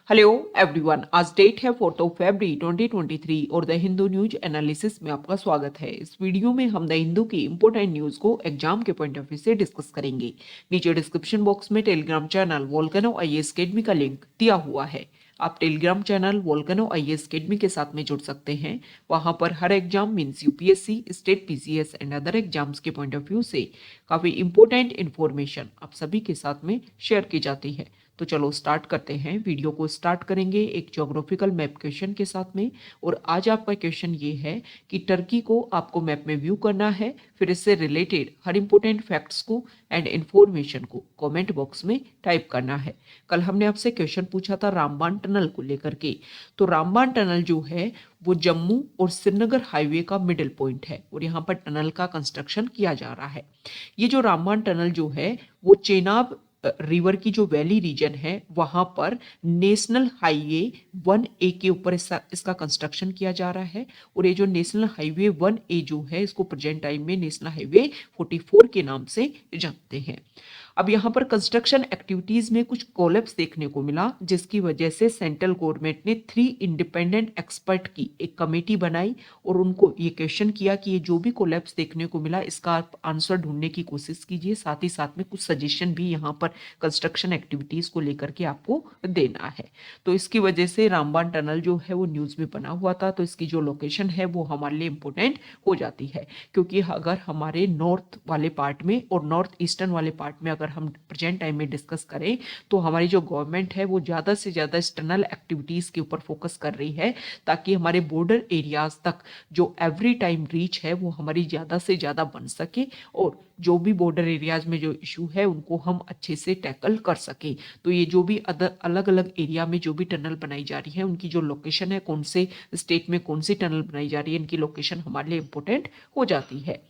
Hello everyone, आज date है 4 फरवरी 2023 और द हिंदू न्यूज एनालिसिस में आपका स्वागत है। इस वीडियो में हम द हिंदू की इंपोर्टेंट न्यूज को एग्जाम के पॉइंट ऑफ व्यू से डिस्कस करेंगे। नीचे डिस्क्रिप्शन बॉक्स में telegram channel volcano IAS academy का लिंक दिया हुआ है। आप telegram channel volcano IAS academy के साथ में जुड़ सकते हैं। वहां पर हर exam means UPSC, state PCS and other exams के पॉइंट ऑफ व्यू से काफी इंपोर्टेंट इन्फॉर्मेशन आप सभी के साथ में शेयर की जाती है। तो चलो स्टार्ट करते हैं। वीडियो को स्टार्ट करेंगे एक ज्योग्राफिकल मैप क्वेश्चन के साथ में। और आज आपका क्वेश्चन ये है कि टर्की को आपको मैप में व्यू करना है, फिर इससे रिलेटेड हर इंपॉर्टेंट फैक्ट्स को एंड इंफॉर्मेशन को कमेंट बॉक्स में टाइप करना है। कल हमने आपसे क्वेश्चन पूछा था रामबान टनल को लेकर के। तो रामबान टनल जो है वो जम्मू और श्रीनगर हाईवे का मिडिल पॉइंट है और यहाँ पर टनल का कंस्ट्रक्शन किया जा रहा है। ये जो रामबान टनल जो है वो चेनाब रिवर की जो वैली रीजन है वहां पर नेशनल हाईवे 1A के ऊपर इसका कंस्ट्रक्शन किया जा रहा है। और ये जो नेशनल हाईवे 1A जो है इसको प्रेजेंट टाइम में नेशनल हाईवे 44 के नाम से जानते हैं। अब यहाँ पर कंस्ट्रक्शन एक्टिविटीज में कुछ कोलैप्स देखने को मिला, जिसकी वजह से सेंट्रल गवर्नमेंट ने 3 इंडिपेंडेंट एक्सपर्ट की एक कमेटी बनाई और उनको ये क्वेश्चन किया कि ये जो भी कोलैप्स देखने को मिला इसका आप आंसर ढूंढने की कोशिश कीजिए। साथ ही साथ में कुछ सजेशन भी यहाँ पर कंस्ट्रक्शन एक्टिविटीज को लेकर के आपको देना है। तो इसकी वजह से रामबान टनल जो है वो न्यूज में बना हुआ था, तो इसकी जो लोकेशन है वो हमारे लिए इंपॉर्टेंट हो जाती है। क्योंकि अगर हमारे नॉर्थ वाले पार्ट में और नॉर्थ ईस्टर्न वाले पार्ट में अगर हम प्रेजेंट टाइम में डिस्कस करें तो हमारी जो गवर्नमेंट है वो ज़्यादा से ज़्यादा एक्सटर्नल एक्टिविटीज़ के ऊपर फोकस कर रही है, ताकि हमारे बॉर्डर एरियाज तक जो एवरी टाइम रीच है वो हमारी ज़्यादा से ज़्यादा बन सके और जो भी बॉर्डर एरियाज में जो इशू है उनको हम अच्छे से टैकल कर सके। तो ये जो भी अलग अलग एरिया में जो भी टनल बनाई जा रही है उनकी जो लोकेशन है, कौन से स्टेट में कौन सी टनल बनाई जा रही है, इनकी लोकेशन हमारे लिए इंपॉर्टेंट हो जाती है।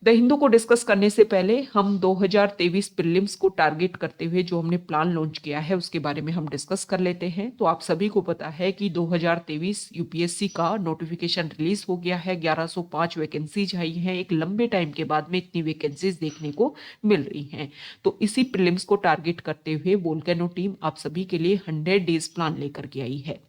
द हिंदू को डिस्कस करने से पहले हम 2023 प्रीलिम्स को टारगेट करते हुए जो हमने प्लान लॉन्च किया है उसके बारे में हम डिस्कस कर लेते हैं। तो आप सभी को पता है कि 2023 यूपीएससी का नोटिफिकेशन रिलीज हो गया है। 1105 वैकेंसीज आई हैं। एक लंबे टाइम के बाद में इतनी वैकेंसीज देखने को मिल रही हैं। तो इसी प्रीलिम्स को टारगेट करते हुए वोल्केनो टीम आप सभी के लिए 100 डेज प्लान लेकर के आई है।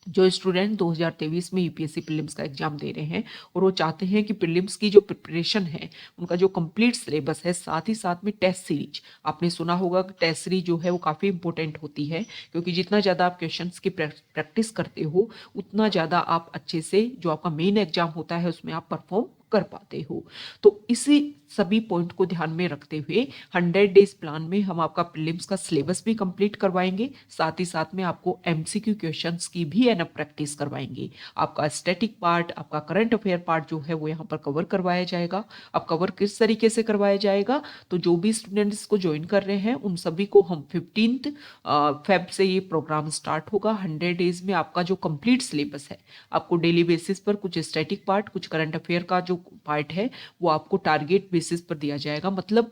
जो स्टूडेंट 2023 में यूपीएससी प्रीलिम्स का एग्जाम दे रहे हैं और वो चाहते हैं कि प्रीलिम्स की जो प्रिपरेशन है उनका जो कंप्लीट सिलेबस है, साथ ही साथ में टेस्ट सीरीज, आपने सुना होगा कि टेस्ट सीरीज जो है वो काफ़ी इंपॉर्टेंट होती है। क्योंकि जितना ज़्यादा आप क्वेश्चंस की प्रैक्टिस करते हो उतना ज़्यादा आप अच्छे से जो आपका मेन एग्जाम होता है उसमें आप परफॉर्म कर पाते हो। तो इसी सभी पॉइंट को ध्यान में रखते हुए 100 डेज प्लान में हम आपका प्रीलिम्स का सिलेबस भी कंप्लीट करवाएंगे, साथ ही साथ में आपको एमसीक्यू क्वेश्चंस की भी एनफ प्रैक्टिस करवाएंगे। आपका स्टैटिक पार्ट, आपका करंट अफेयर पार्ट जो है वो यहाँ पर कवर करवाया जाएगा। अब कवर किस तरीके से करवाया जाएगा, तो जो भी स्टूडेंट्स को ज्वाइन कर रहे हैं उन सभी को हम 15 फेब से ये प्रोग्राम स्टार्ट होगा। 100 डेज में आपका जो कंप्लीट सिलेबस है आपको डेली बेसिस पर कुछ स्टैटिक पार्ट, कुछ करंट अफेयर का जो पार्ट है वो आपको टारगेट बेसिस पर दिया जाएगा। मतलब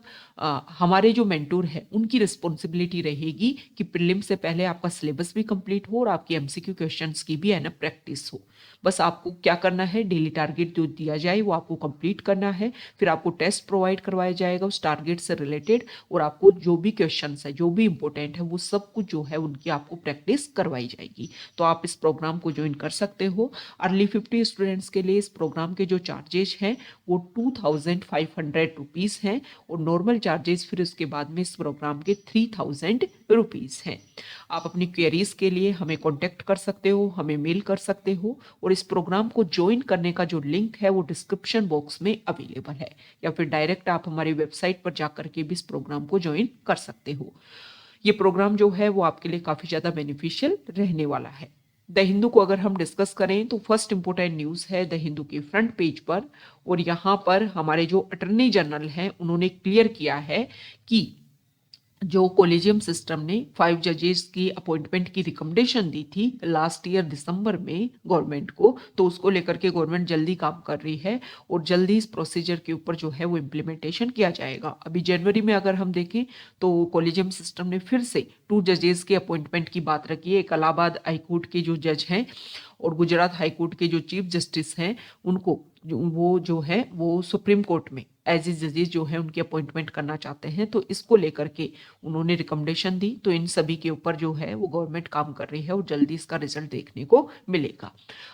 हमारे जो मेंटोर है उनकी रिस्पॉन्सिबिलिटी रहेगी कि प्रीलिम से पहले आपका सिलेबस भी कंप्लीट हो और आपकी एमसीक्यू क्वेश्चंस की भी एनफ प्रैक्टिस हो। बस आपको क्या करना है, डेली टारगेट जो दिया जाए वो आपको कंप्लीट करना है। फिर आपको टेस्ट प्रोवाइड करवाया जाएगा उस टारगेट से रिलेटेड, और आपको जो भी क्वेश्चंस है जो भी इंपॉर्टेंट है वो सब कुछ जो है उनकी आपको प्रैक्टिस करवाई जाएगी। तो आप इस प्रोग्राम को ज्वाइन कर सकते हो। अर्ली 50 स्टूडेंट्स के लिए इस प्रोग्राम के जो चार्जेस हैं वो 2500 रुपीज़ हैं और नॉर्मल चार्जेस फिर उसके बाद में इस प्रोग्राम के 3000 रुपीज़ हैं। आप अपनी क्वेरीज के लिए हमें कांटेक्ट कर सकते हो, हमें मेल कर सकते हो, और इस प्रोग्राम को ज्वाइन करने का जो लिंक है वो डिस्क्रिप्शन बॉक्स में अवेलेबल है, या फिर डायरेक्ट आप हमारी वेबसाइट पर जाकर के भी इस प्रोग्राम को ज्वाइन कर सकते हो। ये प्रोग्राम जो है वो आपके लिए काफ़ी ज़्यादा बेनिफिशियल रहने वाला है। द हिंदू को अगर हम डिस्कस करें तो फर्स्ट इंपॉर्टेंट न्यूज़ है द हिंदू के फ्रंट पेज पर, और यहाँ पर हमारे जो अटर्नी जनरल हैं उन्होंने क्लियर किया है कि जो कॉलेजियम सिस्टम ने 5 जजेस की अपॉइंटमेंट की रिकमेंडेशन दी थी लास्ट ईयर दिसंबर में गवर्नमेंट को, तो उसको लेकर के गवर्नमेंट जल्दी काम कर रही है और जल्दी इस प्रोसीजर के ऊपर जो है वो इम्प्लीमेंटेशन किया जाएगा। अभी जनवरी में अगर हम देखें तो कॉलेजियम सिस्टम ने फिर से 2 जजेस की अपॉइंटमेंट की बात रखी है। एक इलाहाबाद हाईकोर्ट के जो जज हैं और गुजरात हाईकोर्ट के जो चीफ जस्टिस हैं उनको वो जो है वो सुप्रीम कोर्ट में एज ए जजेस जो है उनकी अपॉइंटमेंट करना चाहते हैं। तो इसको लेकर के उन्होंने रिकमेंडेशन दी। तो इन सभी के ऊपर जो है वो गवर्नमेंट काम कर रही है और जल्दी इसका रिजल्ट देखने को मिलेगा।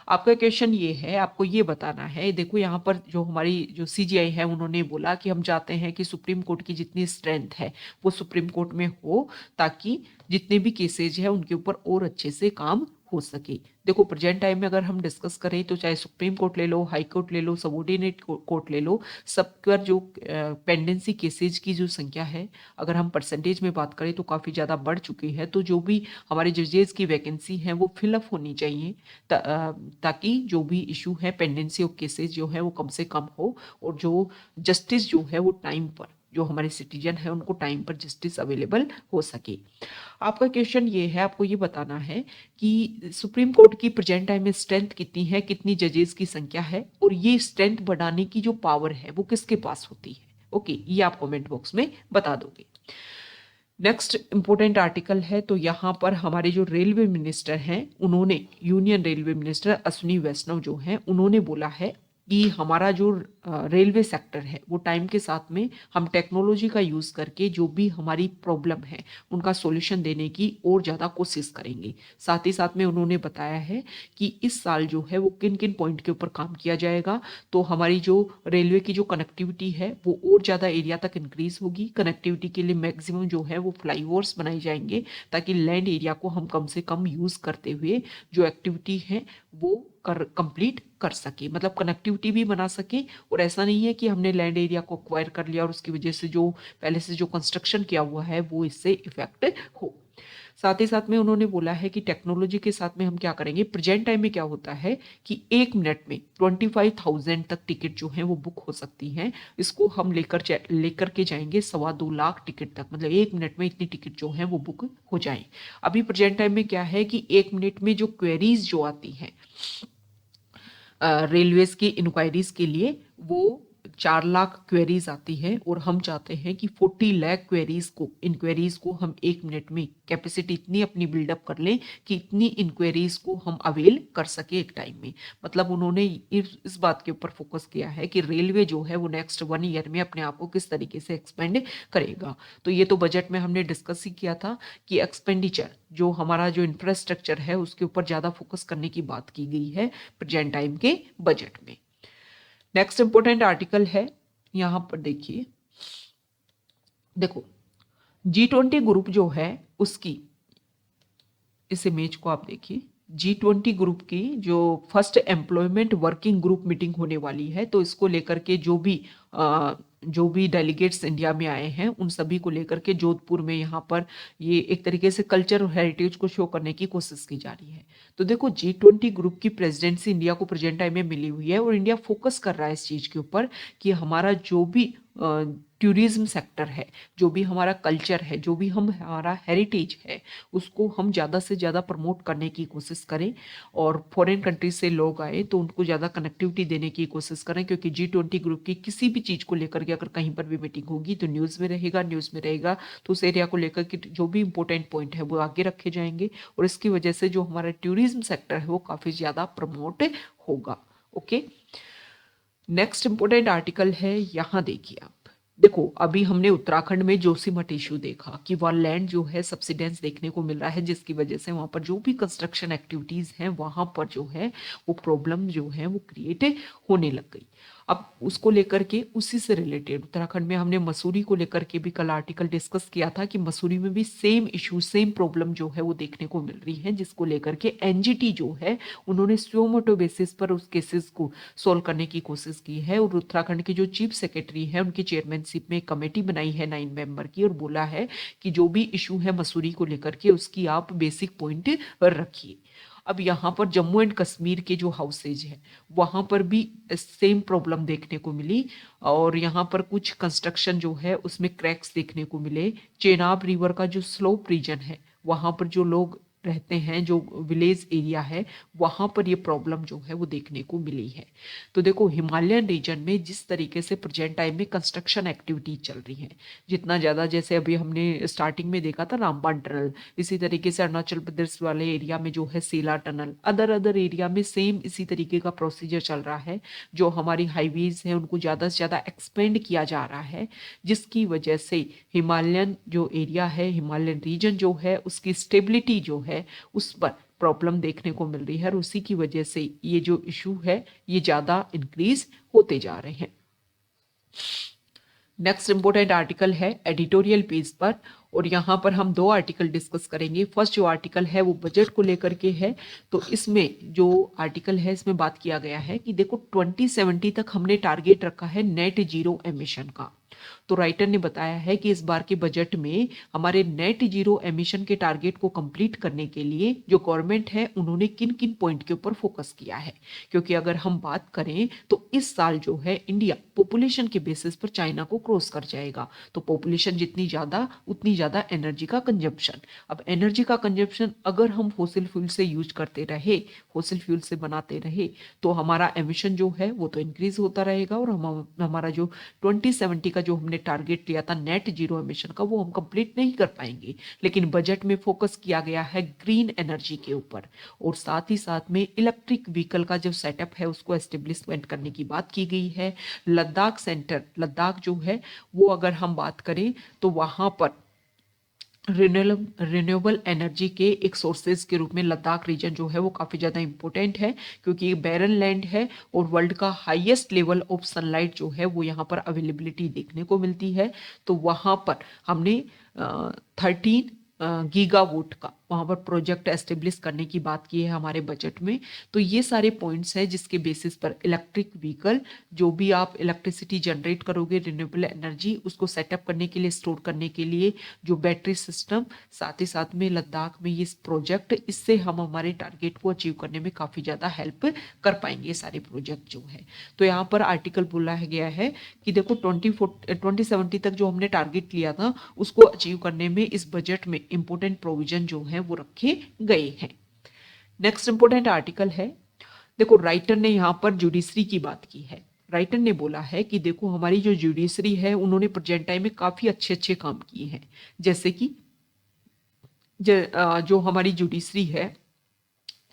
आपका क्वेश्चन ये है, आपको ये बताना है, देखो यहाँ पर जो हमारी जो सीजीआई है उन्होंने बोला कि हम चाहते हैं कि सुप्रीम कोर्ट की जितनी स्ट्रेंथ है वो सुप्रीम कोर्ट में हो, ताकि जितने भी केसेज है उनके ऊपर और अच्छे से काम हो सके। देखो प्रेजेंट टाइम में अगर हम डिस्कस करें तो चाहे सुप्रीम कोर्ट ले लो, हाई कोर्ट ले लो, सबऑर्डिनेट कोर्ट ले लो, सब पर जो पेंडेंसी केसेज की जो संख्या है, अगर हम परसेंटेज में बात करें तो काफ़ी ज़्यादा बढ़ चुकी है। तो जो भी हमारे जजेस की वैकेंसी है वो फिलअप होनी चाहिए, ताकि जो भी इशू है पेंडेंसी ऑफ केसेज जो है वो कम से कम हो, और जो जस्टिस जो है वो टाइम पर, जो हमारे सिटीजन है उनको टाइम पर जस्टिस अवेलेबल हो सके। आपका क्वेश्चन ये है, आपको ये बताना है कि सुप्रीम कोर्ट की प्रेजेंट टाइम में स्ट्रेंथ कितनी है, कितनी जजेस की संख्या है, और ये स्ट्रेंथ बढ़ाने की जो पावर है वो किसके पास होती है। ओके, ये आप कमेंट बॉक्स में बता दोगे। नेक्स्ट इंपॉर्टेंट आर्टिकल है, तो यहाँ पर हमारे जो रेलवे मिनिस्टर हैं उन्होंने, यूनियन रेलवे मिनिस्टर अश्विनी वैष्णव जो हैं, उन्होंने बोला है कि हमारा जो रेलवे सेक्टर है वो टाइम के साथ में हम टेक्नोलॉजी का यूज़ करके जो भी हमारी प्रॉब्लम है उनका सॉल्यूशन देने की और ज़्यादा कोशिश करेंगे। साथ ही साथ में उन्होंने बताया है कि इस साल जो है वो किन किन पॉइंट के ऊपर काम किया जाएगा। तो हमारी जो रेलवे की जो कनेक्टिविटी है वो और ज़्यादा एरिया तक इंक्रीज होगी। कनेक्टिविटी के लिए मैक्सिमम जो है वो फ्लाईओवर्स बनाए जाएंगे, ताकि लैंड एरिया को हम कम से कम यूज़ करते हुए जो एक्टिविटी है वो कंप्लीट कर सके, मतलब कनेक्टिविटी भी बना सके। और ऐसा नहीं है कि हमने लैंड एरिया को एक्वायर कर लिया और उसकी वजह से जो पहले से जो कंस्ट्रक्शन किया हुआ है वो इससे इफेक्ट हो। साथ ही साथ में उन्होंने बोला है कि टेक्नोलॉजी के साथ में हम क्या करेंगे, प्रेजेंट टाइम में क्या होता है कि 1 मिनट में 25,000 तक टिकट जो है वो बुक हो सकती हैं। इसको हम लेकर के जाएंगे 2.25 लाख टिकट तक, मतलब 1 मिनट में इतनी टिकट जो है वो बुक हो जाए। अभी प्रेजेंट टाइम में क्या है कि 1 मिनट में जो क्वेरीज जो आती हैं रेलवेज की इंक्वायरीज के लिए, वो 4 लाख क्वेरीज आती है, और हम चाहते हैं कि 40 लाख इंक्वायरीज को हम 1 मिनट में कैपेसिटी इतनी अपनी बिल्डअप कर लें कि इतनी इंक्वायरीज को हम अवेल कर सके एक टाइम में। मतलब उन्होंने इस बात के ऊपर फोकस किया है कि रेलवे जो है वो नेक्स्ट 1 ईयर में अपने आप को किस तरीके से एक्सपेंड करेगा। तो ये तो बजट में हमने डिस्कस ही किया था कि एक्सपेंडिचर जो हमारा जो इंफ्रास्ट्रक्चर है उसके ऊपर ज़्यादा फोकस करने की बात की गई है प्रेजेंट टाइम के बजट में। नेक्स्ट इंपोर्टेंट आर्टिकल है, यहां पर देखिए, देखो G20 ग्रुप जो है उसकी, इस इमेज को आप देखिए, G20 ग्रुप की जो first employment working group meeting होने वाली है। तो इसको लेकर के जो भी डेलीगेट्स इंडिया में आए हैं उन सभी को लेकर के जोधपुर में यहाँ पर ये एक तरीके से कल्चर और हेरिटेज को शो करने की कोशिश की जा रही है। तो देखो G20 ग्रुप की प्रेसिडेंसी इंडिया को प्रेजेंट टाइम में मिली हुई है, और इंडिया फोकस कर रहा है इस चीज़ के ऊपर कि हमारा जो भी टूरिज्म सेक्टर है, जो भी हमारा कल्चर है, जो भी हमारा हेरिटेज है, उसको हम ज़्यादा से ज़्यादा प्रमोट करने की कोशिश करें। और फॉरेन कंट्रीज से लोग आए तो उनको ज़्यादा कनेक्टिविटी देने की कोशिश करें, क्योंकि G20 ग्रुप की किसी भी चीज़ को लेकर के अगर कहीं पर भी मीटिंग होगी तो न्यूज़ में रहेगा, तो उस एरिया को लेकर के जो भी इंपॉर्टेंट पॉइंट है वो आगे रखे जाएंगे, और इसकी वजह से जो हमारा टूरिज्म सेक्टर है वो काफ़ी ज़्यादा प्रमोट होगा। ओके, नेक्स्ट इंपॉर्टेंट आर्टिकल है, यहाँ देखिए आप, देखो अभी हमने उत्तराखंड में जोशीमठ इशू देखा कि वहाँ लैंड जो है सब्सिडेंस देखने को मिल रहा है, जिसकी वजह से वहाँ पर जो भी कंस्ट्रक्शन एक्टिविटीज हैं वहाँ पर जो है वो प्रॉब्लम जो है वो क्रिएट होने लग गई। अब उसको लेकर के उसी से रिलेटेड उत्तराखंड में हमने मसूरी को लेकर के भी कल आर्टिकल डिस्कस किया था कि मसूरी में भी सेम इशू, सेम प्रॉब्लम जो है वो देखने को मिल रही है, जिसको लेकर के एनजीटी जो है उन्होंने स्योमोटो बेसिस पर उस केसेस को सॉल्व करने की कोशिश की है। और उत्तराखंड के जो चीफ सेक्रेटरी है उनकी चेयरमैनशिप में एक कमेटी बनाई है 9 मेंबर की, और बोला है कि जो भी इशू है मसूरी को लेकर के उसकी आप बेसिक पॉइंट रखिए। अब यहाँ पर जम्मू एंड कश्मीर के जो हाउसेज है वहाँ पर भी सेम प्रॉब्लम देखने को मिली, और यहाँ पर कुछ कंस्ट्रक्शन जो है उसमें क्रैक्स देखने को मिले। चेनाब रिवर का जो स्लोप रीजन है वहाँ पर जो लोग रहते हैं, जो विलेज एरिया है, वहाँ पर ये प्रॉब्लम जो है वो देखने को मिली है। तो देखो हिमालयन रीजन में जिस तरीके से प्रेजेंट टाइम में कंस्ट्रक्शन एक्टिविटी चल रही है, जितना ज़्यादा, जैसे अभी हमने स्टार्टिंग में देखा था रामबान टनल, इसी तरीके से अरुणाचल प्रदेश वाले एरिया में जो है सेला टनल, अदर अदर एरिया में सेम इसी तरीके का प्रोसीजर चल रहा है। जो हमारी हाईवेज है उनको ज़्यादा से ज़्यादा एक्सपेंड किया जा रहा है, जिसकी वजह से हिमालयन जो एरिया है, हिमालयन रीजन जो है, उसकी स्टेबिलिटी जो है उस पर प्रॉब्लम देखने को मिल रही है, और उसी की वजह से ये जो इशू है ये ज़्यादा इंक्रीज होते जा रहे हैं। नेक्स्ट इंपोर्टेंट आर्टिकल है एडिटोरियल पेज पर, और यहाँ पर हम दो आर्टिकल डिस्कस करेंगे। फर्स्ट जो आर्टिकल है वो बजट को लेकर के है। तो इसमें जो आर्टिकल है इसमें बात किया गया है कि देखो 2070 तक हमने टारगेट रखा है नेट जीरो एमिशन का। तो राइटर ने बताया है कि इस बार के बजट में हमारे नेट जीरो एमिशन के टारगेट को कंप्लीट करने के लिए जो गवर्नमेंट है उन्होंने किन किन पॉइंट के ऊपर फोकस किया है। क्योंकि अगर हम बात करें तो इस साल जो है इंडिया पॉपुलेशन के बेसिस पर चाइना को क्रॉस कर जाएगा। तो पॉपुलेशन जितनी ज़्यादा उतनी ज़्यादा एनर्जी का कंजप्शन। अब एनर्जी का कंजप्शन अगर हम फॉसिल फ्यूल से यूज करते रहे, फॉसिल फ्यूल से बनाते रहे, तो हमारा एमिशन जो है वो तो इंक्रीज होता रहेगा, और हमारा जो 2070 का जो हमने टारगेट लिया था नेट जीरो एमिशन का, वो हम कंप्लीट नहीं कर पाएंगे। लेकिन बजट में फोकस किया गया है ग्रीन एनर्जी के ऊपर, और साथ ही साथ में इलेक्ट्रिक व्हीकल का जो सेटअप है उसको एस्टेब्लिशमेंट करने की बात की गई है। लद्दाख सेंटर, लद्दाख जो है वो अगर हम बात करें तो वहां पर रिन्यूएबल एनर्जी के एक सोर्सेज के रूप में लद्दाख रीजन जो है वो काफ़ी ज़्यादा इंपॉर्टेंट है, क्योंकि ये बैरन लैंड है और वर्ल्ड का हाईएस्ट लेवल ऑफ सनलाइट जो है वो यहाँ पर अवेलेबिलिटी देखने को मिलती है। तो वहाँ पर हमने 13 गीगावोट का वहाँ पर प्रोजेक्ट एस्टेब्लिश करने की बात की है हमारे बजट में। तो ये सारे पॉइंट्स हैं जिसके बेसिस पर इलेक्ट्रिक व्हीकल, जो भी आप इलेक्ट्रिसिटी जनरेट करोगे रिन्यूएबल एनर्जी, उसको सेटअप करने के लिए, स्टोर करने के लिए जो बैटरी सिस्टम, साथ ही साथ में लद्दाख में ये प्रोजेक्ट, इससे हम हमारे टारगेट को अचीव करने में काफ़ी ज़्यादा हेल्प कर पाएंगे ये सारे प्रोजेक्ट जो है। तो यहाँ पर आर्टिकल बोला गया है कि देखो 2070 तक जो हमने टारगेट लिया था उसको अचीव करने में इस बजट में इंपोर्टेंट प्रोविजन जो है वो रखे गए हैं। नेक्स्ट इंपोर्टेंट आर्टिकल है, देखो राइटर ने यहाँ पर जुडिशरी की बात की है। राइटर ने बोला है कि देखो हमारी जो जुडिशरी है उन्होंने प्रेजेंट टाइम में काफी अच्छे अच्छे काम किए हैं। जैसे कि जो हमारी जुडिशरी है,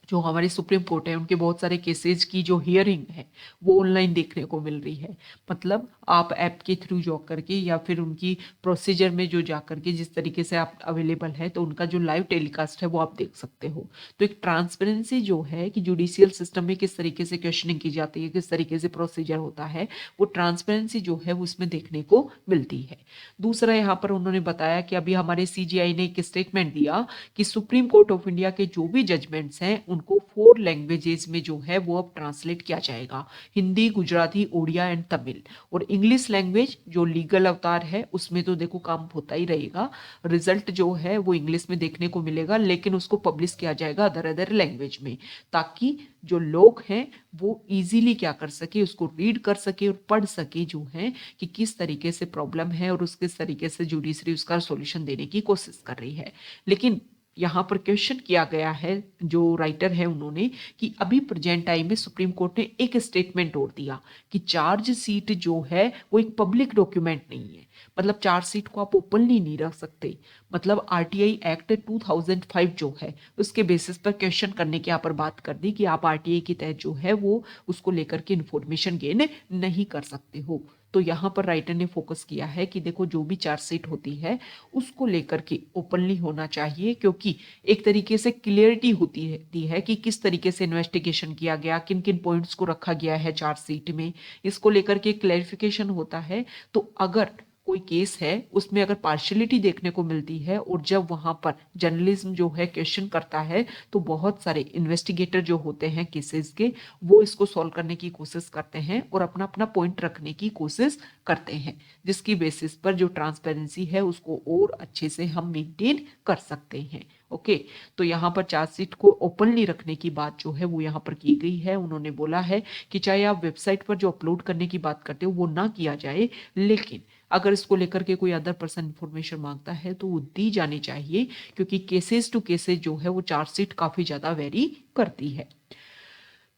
जो हमारी सुप्रीम कोर्ट है, उनके बहुत सारे केसेस की जो हियरिंग है वो ऑनलाइन देखने को मिल रही है। मतलब आप ऐप के थ्रू जा करके या फिर उनकी प्रोसीजर में जो जा करके जिस तरीके से आप अवेलेबल है, तो उनका जो लाइव टेलीकास्ट है वो आप देख सकते हो। तो एक ट्रांसपेरेंसी जो है कि जुडिशियल सिस्टम में किस तरीके से क्वेश्चनिंग की जाती है, किस तरीके से प्रोसीजर होता है, वो ट्रांसपेरेंसी जो है वो उसमें देखने को मिलती है। दूसरा यहाँ पर उन्होंने बताया कि अभी हमारे CGI ने एक स्टेटमेंट दिया कि सुप्रीम कोर्ट ऑफ इंडिया के जो भी जजमेंट्स हैं उनको 4 लैंग्वेजेस में जो है वो अब ट्रांसलेट किया जाएगा, हिंदी, गुजराती, उड़िया एंड तमिल। और इंग्लिश लैंग्वेज जो लीगल अवतार है उसमें तो देखो काम होता ही रहेगा, रिजल्ट जो है वो इंग्लिश में देखने को मिलेगा, लेकिन उसको पब्लिश किया जाएगा अदर अदर लैंग्वेज में, ताकि जो लोग हैं वो इजीली क्या कर सके, उसको रीड कर सके और पढ़ सके जो है कि किस तरीके से प्रॉब्लम है और उसके तरीके से जुडिशरी उसका सॉल्यूशन देने की कोशिश कर रही है। लेकिन यहाँ पर क्वेश्चन किया गया है, जो राइटर है उन्होंने, कि अभी प्रेजेंट टाइम में सुप्रीम कोर्ट ने एक स्टेटमेंट और दिया कि चार्जशीट जो है वो एक पब्लिक डॉक्यूमेंट नहीं है। मतलब चार्जशीट को आप ओपनली नहीं रख सकते। मतलब RTI एक्ट 2005 जो है उसके बेसिस पर क्वेश्चन करने की यहाँ पर बात कर दी कि आप RTI के तहत जो है वो उसको लेकर के इंफॉर्मेशन गेन नहीं कर सकते हो। तो यहाँ पर राइटर ने फोकस किया है कि देखो जो भी चार्जशीट होती है उसको लेकर के ओपनली होना चाहिए, क्योंकि एक तरीके से क्लियरिटी होती है कि किस तरीके से इन्वेस्टिगेशन किया गया, किन किन पॉइंट्स को रखा गया है चार्जशीट में, इसको लेकर के क्लैरिफिकेशन होता है। तो अगर कोई केस है उसमें अगर पार्शियलिटी देखने को मिलती है और जब वहां पर जर्नलिज्म जो है क्वेश्चन करता है, तो बहुत सारे इन्वेस्टिगेटर जो होते हैं केसेस के, वो इसको सॉल्व करने की कोशिश करते हैं और अपना अपना पॉइंट रखने की कोशिश करते हैं, जिसकी बेसिस पर जो ट्रांसपेरेंसी है उसको और अच्छे से हम मेंटेन कर सकते हैं। ओके, तो यहाँ पर चार्जशीट को ओपनली रखने की बात जो है वो यहाँ पर की गई है। उन्होंने बोला है कि चाहे आप वेबसाइट पर जो अपलोड करने की बात करते हो वो ना किया जाए, लेकिन अगर इसको लेकर के कोई अदर पर्सन इंफॉर्मेशन मांगता है तो वो दी जानी चाहिए, क्योंकि केसेस टू केसेस जो है वो चार्जशीट काफी ज्यादा वेरी करती है।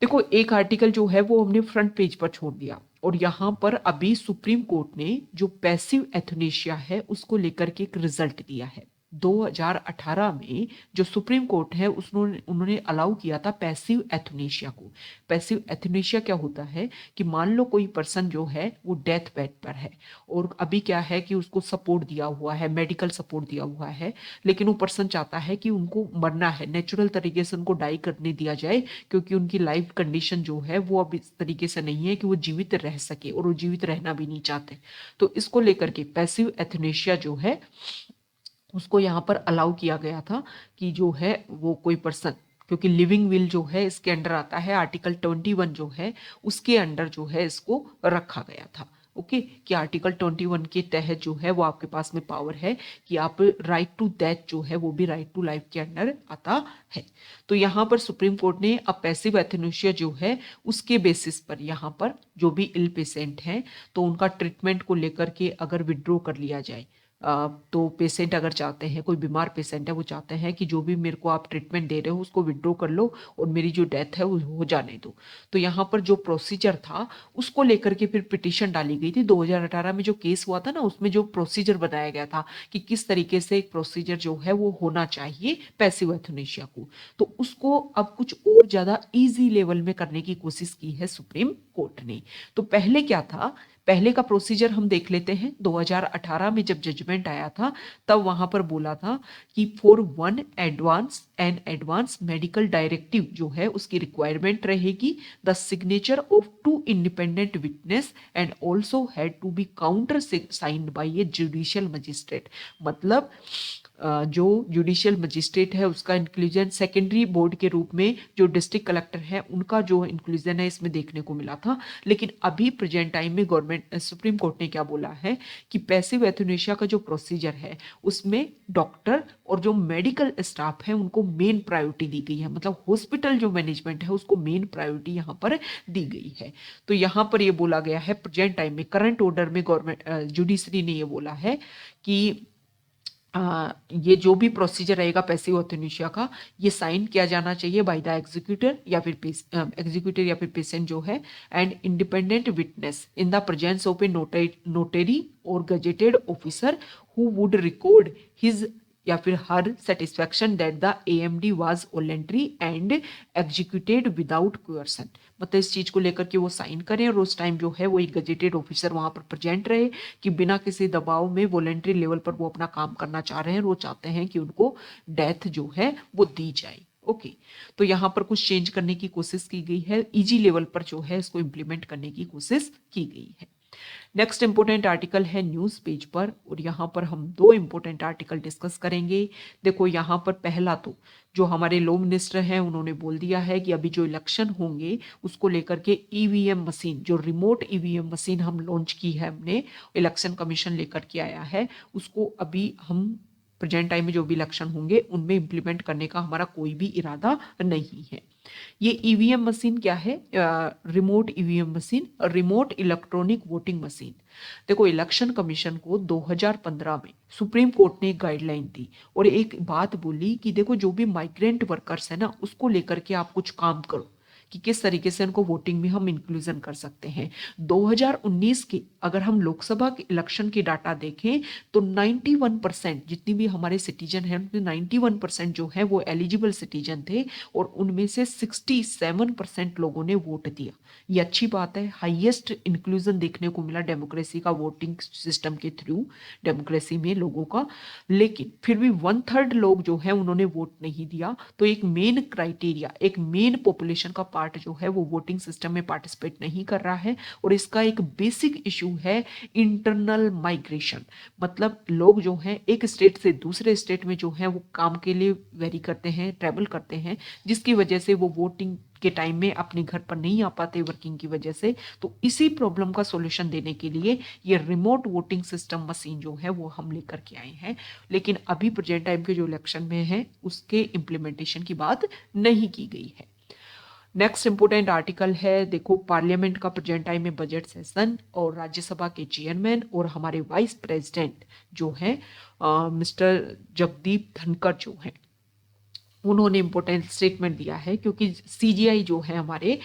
देखो, एक आर्टिकल जो है वो हमने फ्रंट पेज पर छोड़ दिया, और यहाँ पर अभी सुप्रीम कोर्ट ने जो पैसिव एथनेशिया है उसको लेकर के एक रिजल्ट दिया है। 2018 में जो सुप्रीम कोर्ट है उसने उन्होंने अलाउ किया था पैसिव एथनेशिया को। पैसिव एथनेशिया क्या होता है कि मान लो कोई पर्सन जो है वो डेथ बेड पर है, और अभी क्या है कि उसको सपोर्ट दिया हुआ है, मेडिकल सपोर्ट दिया हुआ है, लेकिन वो पर्सन चाहता है कि उनको मरना है, नेचुरल तरीके से उनको डाई करने दिया जाए, क्योंकि उनकी लाइफ कंडीशन जो है वो अब इस तरीके से नहीं है कि वो जीवित रह सके, और वो जीवित रहना भी नहीं चाहते। तो इसको लेकर के पैसिव एथनेशिया जो है उसको यहाँ पर अलाउ किया गया था कि जो है वो कोई पर्सन, क्योंकि लिविंग विल जो है इसके अंडर आता है, आर्टिकल 21 जो है उसके अंडर जो है इसको रखा गया था। ओके, कि आर्टिकल 21 के तहत जो है वो आपके पास में पावर है कि आप राइट टू डेथ जो है वो भी राइट टू लाइफ के अंडर आता है। तो यहाँ पर सुप्रीम कोर्ट ने अब पैसिव एथनेशिया जो है उसके बेसिस पर यहाँ पर जो भी इल पेशेंट हैं तो उनका ट्रीटमेंट को लेकर के अगर विड्रॉ कर लिया जाए, तो पेशेंट अगर चाहते हैं, कोई बीमार पेशेंट है वो चाहते हैं कि जो भी मेरे को आप ट्रीटमेंट दे रहे हो उसको विड्रॉ कर लो और मेरी जो डेथ है वो हो जाने दो। तो यहाँ पर जो प्रोसीजर था उसको लेकर के फिर पिटीशन डाली गई थी। 2018 में जो केस हुआ था ना उसमें जो प्रोसीजर बताया गया था कि किस तरीके से एक प्रोसीजर जो है वो होना चाहिए पैसिव एथनेशिया को, तो उसको अब कुछ और ज्यादा इजी लेवल में करने की कोशिश की है सुप्रीम कोर्ट ने। तो पहले क्या था, पहले का प्रोसीजर हम देख लेते हैं। 2018 में जब जजमेंट आया था तब वहां पर बोला था कि for one advance medical directive जो है उसकी रिक्वायरमेंट रहेगी the signature of two independent witness and also had to be counter signed by a judicial magistrate. मतलब जो जुडिशियल मजिस्ट्रेट है उसका इंक्लूजन सेकेंडरी बोर्ड के रूप में जो डिस्ट्रिक्ट कलेक्टर है उनका जो इंक्लूजन है इसमें देखने को मिला था। लेकिन अभी प्रेजेंट टाइम में गवर्नमेंट सुप्रीम कोर्ट ने क्या बोला है कि पैसिव एथनेशिया का जो प्रोसीजर है उसमें डॉक्टर और जो मेडिकल स्टाफ है उनको मेन प्रायोरिटी दी गई है, मतलब हॉस्पिटल जो मैनेजमेंट है उसको मेन प्रायोरिटी यहाँ पर दी गई है। तो यहाँ पर ये बोला गया है प्रेजेंट टाइम में करंट ऑर्डर में गवर्नमेंट जुडिशरी ने ये बोला है कि ये जो भी प्रोसीजर रहेगा पैसिव एथनेशिया का ये साइन किया जाना चाहिए बाय द एग्जीक्यूटर या फिर पेशेंट जो है and independent witness in the presence of a notary और gazetted officer who would record his या फिर her satisfaction that the AMD was voluntary and executed without coercion. मतलब इस चीज को लेकर के वो साइन करें और उस टाइम जो है वो एक गजेटेड ऑफिसर वहां पर प्रेजेंट रहे कि बिना किसी दबाव में वॉलेंटरी लेवल पर वो अपना काम करना चाह रहे हैं और वो चाहते हैं कि उनको डेथ जो है वो दी जाए। ओके, तो यहाँ पर कुछ चेंज करने की कोशिश की गई है, इजी लेवल पर जो है इसको इम्प्लीमेंट करने की कोशिश की गई है। नेक्स्ट इंपोर्टेंट आर्टिकल है न्यूज पेज पर, और यहाँ पर हम दो इंपोर्टेंट आर्टिकल डिस्कस करेंगे। देखो, यहाँ पर पहला तो जो हमारे लॉ मिनिस्टर हैं उन्होंने बोल दिया है कि अभी जो इलेक्शन होंगे उसको लेकर के ईवीएम मशीन, जो रिमोट ईवीएम मशीन हम लॉन्च की है, हमने इलेक्शन कमीशन लेकर के आया है, उसको अभी हम प्रेजेंट टाइम में जो भी इलेक्शन होंगे उनमें इंप्लीमेंट करने का हमारा कोई भी इरादा नहीं है। ये ईवीएम मशीन क्या है? Remote EVM machine, remote electronic voting machine. देखो, इलेक्शन कमीशन को 2015 में सुप्रीम कोर्ट ने एक गाइडलाइन दी और एक बात बोली कि देखो जो भी माइग्रेंट वर्कर्स है ना उसको लेकर के आप कुछ काम करो कि किस तरीके से उनको वोटिंग में हम इंक्लूजन कर सकते हैं। 2019 के अगर हम लोकसभा के इलेक्शन की डाटा देखें तो 91% जितनी भी हमारे सिटीजन हैं उनमें 91% जो है वो एलिजिबल सिटीजन थे और उनमें से 67% लोगों ने वोट दिया। ये अच्छी बात है, हाईएस्ट इंक्लूजन देखने को मिला डेमोक्रेसी का वोटिंग सिस्टम के थ्रू, डेमोक्रेसी में लोगों का। लेकिन फिर भी 1/3 लोग जो है उन्होंने वोट नहीं दिया। तो एक मेन क्राइटेरिया, एक मेन पॉपुलेशन का पार्ट जो है वो वोटिंग सिस्टम में पार्टिसिपेट नहीं कर रहा है और इसका एक बेसिक इशू है इंटरनल माइग्रेशन। मतलब लोग जो हैं एक स्टेट से दूसरे स्टेट में जो है वो काम के लिए वेरी करते हैं, ट्रैवल करते हैं, जिसकी वजह से वो वोटिंग के टाइम में अपने घर पर नहीं आ पाते वर्किंग की वजह से। तो इसी प्रॉब्लम का सॉल्यूशन देने के लिए ये रिमोट वोटिंग सिस्टम मशीन जो है वो हम लेकर के आए हैं। लेकिन अभी प्रेजेंट टाइम के जो इलेक्शन में है उसके इम्प्लीमेंटेशन की बात नहीं की गई है। नेक्स्ट इंपोर्टेंट आर्टिकल है, देखो पार्लियामेंट का प्रेजेंट टाइम में बजट सेशन और राज्यसभा के चेयरमैन और हमारे वाइस प्रेसिडेंट जो है मिस्टर जगदीप धनखड़ जो है, उन्होंने इंपोर्टेंट स्टेटमेंट दिया है, क्योंकि सीजीआई जो है हमारे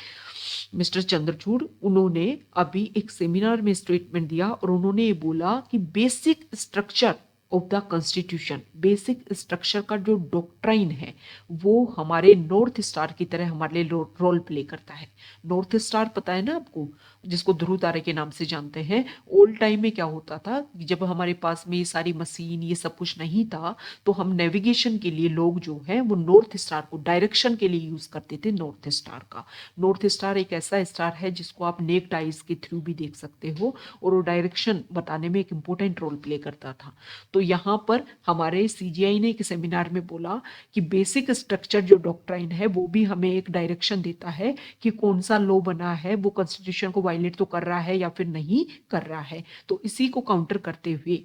मिस्टर चंद्रचूड़, उन्होंने अभी एक सेमिनार में स्टेटमेंट दिया और उन्होंने ये बोला कि basic structure of the constitution, basic structure का जो डॉक्ट्राइन है वो हमारे नॉर्थ स्टार की तरह हमारे लिए रोल प्ले करता है। नॉर्थ स्टार पता है ना आपको, जिसको ध्रुव तारे के नाम से जानते हैं। ओल्ड टाइम में क्या होता था, जब हमारे पास में ये सारी मशीन ये सब कुछ नहीं था, तो हम नेविगेशन के लिए लोग जो है वो नॉर्थ स्टार को डायरेक्शन के लिए यूज करते थे। नॉर्थ स्टार का, नॉर्थ स्टार एक ऐसा स्टार है जिसको आप नेक्ड आइज के थ्रू भी देख सकते हो और वो डायरेक्शन बताने में एक इंपॉर्टेंट रोल प्ले करता था। तो यहाँ पर हमारे सीजीआई ने एक सेमिनार में बोला कि बेसिक स्ट्रक्चर जो डॉक्ट्राइन है वो भी हमें एक डायरेक्शन देता है कि कौन सा लॉ बना है वो कॉन्स्टिट्यूशन को वायलेट तो कर रहा है या फिर नहीं कर रहा है। तो इसी को काउंटर करते हुए,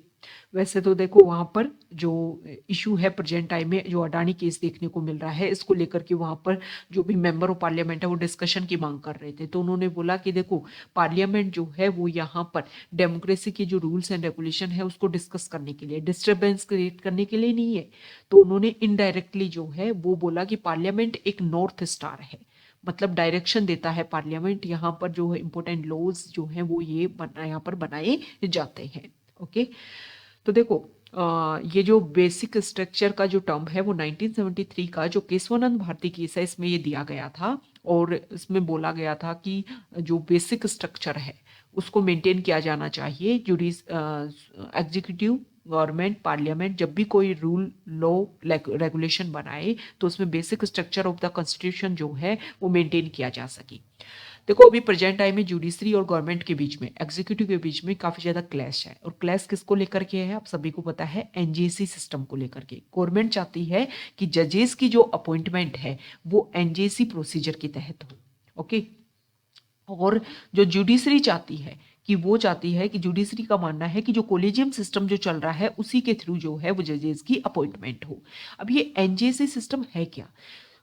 वैसे तो देखो वहां पर जो इशू है प्रेजेंट टाइम में, जो अडानी केस देखने को मिल रहा है, इसको लेकर के वहां पर जो भी मेंबर ऑफ पार्लियामेंट है वो डिस्कशन की मांग कर रहे थे। तो उन्होंने बोला कि देखो पार्लियामेंट जो है वो यहाँ पर डेमोक्रेसी के जो रूल्स एंड रेगुलेशन है उसको डिस्कस करने के लिए, डिस्टर्बेंस क्रिएट करने के लिए नहीं है। तो उन्होंने इनडायरेक्टली जो है वो बोला कि पार्लियामेंट एक नॉर्थ स्टार है, मतलब डायरेक्शन देता है पार्लियामेंट, यहाँ पर जो है इंपोर्टेंट लॉज जो हैं वो ये यहाँ पर बनाए जाते हैं। ओके, तो देखो ये जो बेसिक स्ट्रक्चर का जो टर्म है वो 1973 का जो केशवानंद भारती केस है इसमें ये दिया गया था और इसमें बोला गया था कि जो बेसिक स्ट्रक्चर है उसको मेंटेन किया जाना चाहिए। जुडिस एग्जीक्यूटिव, गवर्नमेंट, पार्लियामेंट जब भी कोई रूल लॉ रेगुलेशन बनाए तो उसमें basic structure of the constitution जो है वो मेंटेन किया जा सके। देखो अभी प्रेजेंट टाइम में जुडिशरी और गवर्नमेंट के बीच में, एग्जीक्यूटिव के बीच में काफी ज्यादा क्लैश है और क्लैश किसको लेकर के है आप सभी को पता है, एनजेसी सिस्टम को लेकर के। गवर्नमेंट चाहती है कि जजेस की जो अपॉइंटमेंट है वो एनजेसी प्रोसीजर के तहत हो। ओके, और जो जुडिशरी चाहती है कि वो चाहती है कि जुडिशरी का मानना है कि जो कोलेजियम सिस्टम जो चल रहा है उसी के थ्रू जो है वो जजेस की अपॉइंटमेंट हो। अब ये एनजेसी सिस्टम है क्या?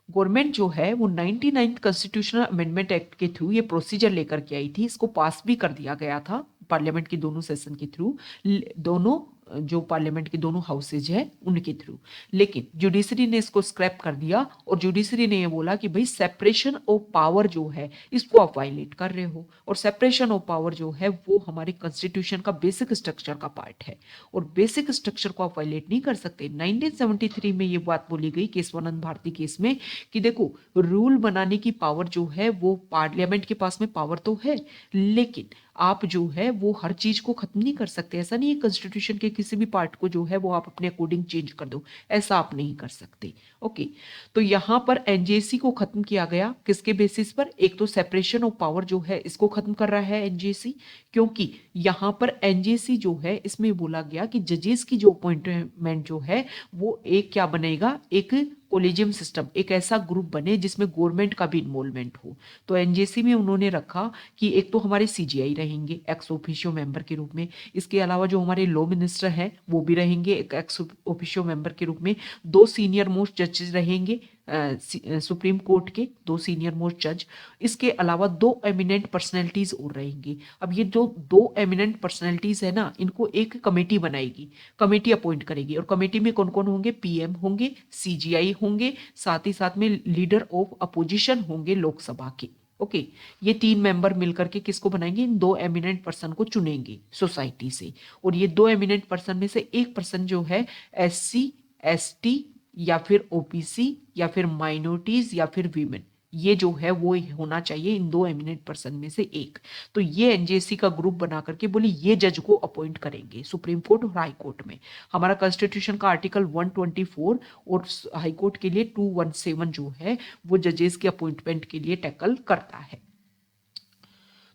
गवर्नमेंट जो है वो 99th कॉन्स्टिट्यूशनल अमेंडमेंट एक्ट के थ्रू ये प्रोसीजर लेकर के आई थी, इसको पास भी कर दिया गया था पार्लियामेंट के दोनों सेशन के थ्रू, दोनों जो पार्लियामेंट के दोनों हाउसेज है उनके थ्रू। लेकिन जुडिशरी ने इसको स्क्रैप कर दिया और जुडिशरी ने ये बोला कि भाई सेपरेशन ऑफ पावर जो है इसको आप वायलेट कर रहे हो, और सेपरेशन ऑफ पावर जो है वो हमारे कॉन्स्टिट्यूशन का बेसिक स्ट्रक्चर का पार्ट है और बेसिक स्ट्रक्चर को आप वायलेट नहीं कर सकते। 1973 में ये बात बोली गई केशवानंद भारती केस में कि देखो रूल बनाने की पावर जो है वो पार्लियामेंट के पास में पावर तो है, लेकिन आप जो है वो हर चीज को खत्म नहीं कर सकते। ऐसा नहीं है कॉन्स्टिट्यूशन के किसी भी पार्ट को जो है वो आप अपने अकॉर्डिंग चेंज कर दो, ऐसा आप नहीं कर सकते। ओके, तो यहां पर एनजेसी को खत्म किया गया किसके बेसिस पर? एक तो सेपरेशन ऑफ पावर जो है इसको खत्म कर रहा है एनजेसी, क्योंकि यहां पर एनजेसी जो है इसमें बोला गया कि जजेस की जो अपॉइंटमेंट जो है वो एक क्या बनेगा, एक कोलेजियम सिस्टम, एक ऐसा ग्रुप बने जिसमें गवर्नमेंट का भी इन्वॉल्वमेंट हो। तो एनजेसी में उन्होंने रखा कि एक तो हमारे सीजीआई रहेंगे एक्स ऑफिशियो मेंबर के रूप में, इसके अलावा जो हमारे लॉ मिनिस्टर हैं वो भी रहेंगे एक एक्स ऑफिशियो मेंबर के रूप में, दो सीनियर मोस्ट जजेस रहेंगे सुप्रीम कोर्ट के, दो सीनियर मोस्ट जज, इसके अलावा दो एमिनेंट पर्सनैलिटीज और रहेंगी। अब ये जो दो एमिनेंट पर्सनैलिटीज है ना, इनको एक कमेटी बनाएगी, कमेटी अपॉइंट करेगी, और कमेटी में कौन कौन होंगे? पीएम होंगे, सीजीआई होंगे, साथ ही साथ में लीडर ऑफ अपोजिशन होंगे लोकसभा के। ओके, ये तीन मेंबर मिलकर के किसको बनाएंगे? इन दो एमिनेंट पर्सन को चुनेंगे सोसाइटी से, और ये दो एमिनेंट पर्सन में से एक पर्सन जो है एससी, एसटी या फिर ओबीसी या फिर माइनॉरिटीज या फिर वीमेन, ये जो है वो होना चाहिए इन दो एमिनेंट पर्सन में से एक। तो ये एनजेसी का ग्रुप बना करके बोली ये जज को अपॉइंट करेंगे सुप्रीम कोर्ट और हाई कोर्ट में। हमारा कॉन्स्टिट्यूशन का आर्टिकल 124 और हाई कोर्ट के लिए 217 जो है वो जजेस के अपॉइंटमेंट के लिए टैकल करता है।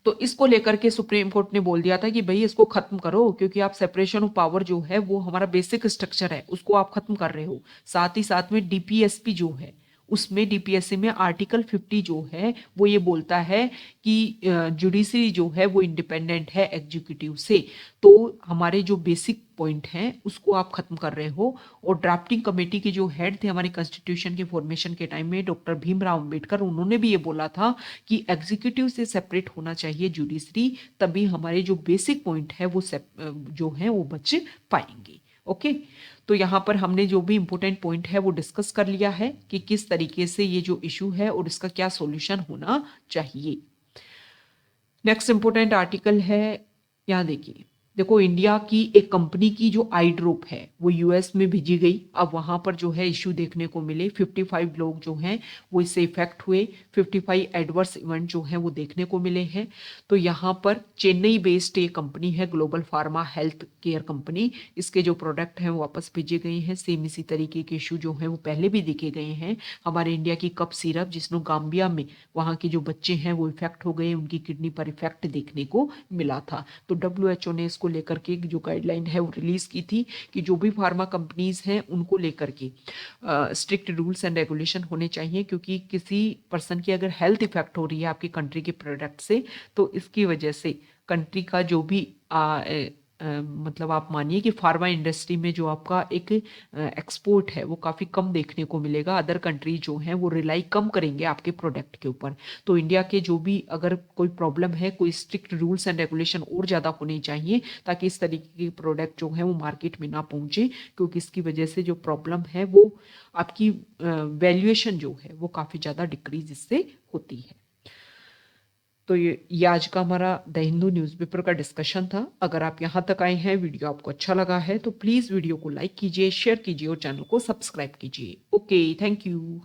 तो इसको लेकर के सुप्रीम कोर्ट ने बोल दिया था कि भाई इसको खत्म करो, क्योंकि आप सेपरेशन ऑफ पावर जो है वो हमारा बेसिक स्ट्रक्चर है उसको आप खत्म कर रहे हो। साथ ही साथ में डीपीएसपी जो है उसमें, डीपीएससी में आर्टिकल 50 जो है वो ये बोलता है कि जुडिशरी जो है वो इंडिपेंडेंट है एग्जीक्यूटिव से। तो हमारे जो बेसिक पॉइंट हैं उसको आप खत्म कर रहे हो। और ड्राफ्टिंग कमेटी के जो हेड थे हमारे कॉन्स्टिट्यूशन के फॉर्मेशन के टाइम में, डॉक्टर भीमराव अंबेडकर, उन्होंने भी ये बोला था कि एग्जीक्यूटिव से सेपरेट होना चाहिए जुडिशरी, तभी हमारे जो बेसिक पॉइंट है वो जो है वो बच पाएंगे। ओके, तो यहाँ पर हमने जो भी इंपॉर्टेंट पॉइंट है वो डिस्कस कर लिया है कि किस तरीके से ये जो इशू है और इसका क्या सॉल्यूशन होना चाहिए। नेक्स्ट इंपॉर्टेंट आर्टिकल है, यहाँ देखिए, देखो इंडिया की एक कंपनी की जो आई ड्रॉप है वो यूएस में भेजी गई। अब वहां पर जो है इशू देखने को मिले, 55 लोग जो हैं वो इससे इफेक्ट हुए, 55 एडवर्स इवेंट जो हैं वो देखने को मिले हैं। तो यहाँ पर चेन्नई बेस्ड ये कंपनी है, global pharma health care company, इसके जो प्रोडक्ट हैं वो वापस भेजे गए हैं। सेम इसी तरीके के इशू जो हैं वो पहले भी दिखे गए हैं। हमारे इंडिया की कप सिरप जिसमें गाम्बिया में वहाँ के जो बच्चे हैं वो इफेक्ट हो गए, उनकी किडनी पर इफेक्ट देखने को मिला था। तो WHO ने इसको लेकर के जो गाइडलाइन है वो रिलीज की थी कि जो भी फार्मा कंपनीज हैं उनको लेकर के स्ट्रिक्ट रूल्स एंड रेगुलेशन होने चाहिए, क्योंकि किसी पर्सन की अगर हेल्थ इफेक्ट हो रही है आपकी कंट्री के प्रोडक्ट से, तो इसकी वजह से कंट्री का जो भी मतलब आप मानिए कि फार्मा इंडस्ट्री में जो आपका एक एक्सपोर्ट है वो काफ़ी कम देखने को मिलेगा। अदर कंट्री जो हैं वो रिलाई कम करेंगे आपके प्रोडक्ट के ऊपर। तो इंडिया के जो भी अगर कोई प्रॉब्लम है, कोई स्ट्रिक्ट रूल्स एंड रेगुलेशन और ज़्यादा होने चाहिए, ताकि इस तरीके के प्रोडक्ट जो हैं वो मार्केट में ना पहुँचे, क्योंकि इसकी वजह से जो प्रॉब्लम है वो आपकी वैल्यूएशन जो है वो काफ़ी ज़्यादा डिक्रीज इससे होती है। तो ये आज का हमारा द हिंदू न्यूज़पेपर का डिस्कशन था। अगर आप यहाँ तक आए हैं, वीडियो आपको अच्छा लगा है, तो प्लीज़ वीडियो को लाइक कीजिए, शेयर कीजिए और चैनल को सब्सक्राइब कीजिए। Okay, thank you.